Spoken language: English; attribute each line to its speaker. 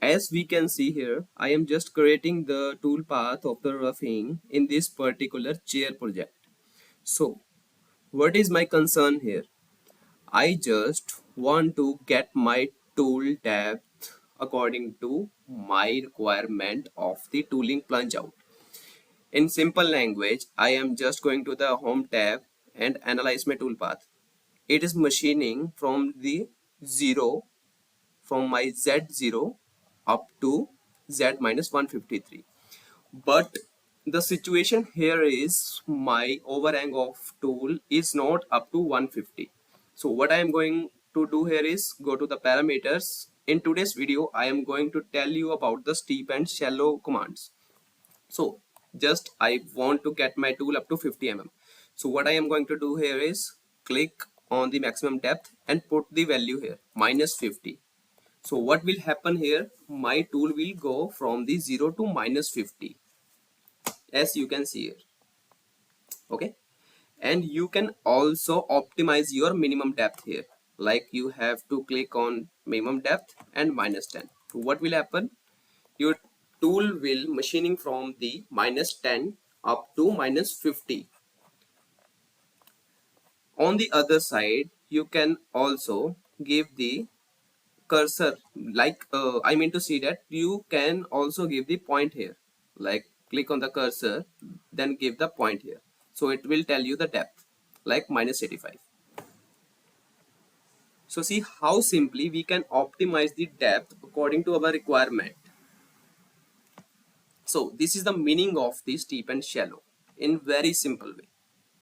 Speaker 1: As we can see here, I am just creating the tool path of the roughing in this particular chair project. So what is my concern here? I just want to get my tool depth according to my requirement of the tooling plunge out. In simple language, I am just going to the home tab and analyze my toolpath. It is machining from the 0 from my Z0 up to Z minus 153. But the situation here is my overhang of tool is not up to 150. So what I am going to do here is go to the parameters. In today's video, I am going to tell you about the steep and shallow commands. So just I want to get my tool up to 50 mm. So what I am going to do here is click on the maximum depth and put the value here minus 50. So what will happen here? My tool will go from the 0 to minus 50, as you can see here. Okay, and you can also optimize your minimum depth here. Like you have to click on minimum depth and minus 10. So what will happen? Your tool will machining from the minus 10 up to minus 50. On the other side, you can also give the cursor, like I mean to see that you can also give the point here, like click on the cursor, then give the point here, so it will tell you the depth like minus 85. So see how simply we can optimize the depth according to our requirement. So this is the meaning of the steep and shallow in very simple way.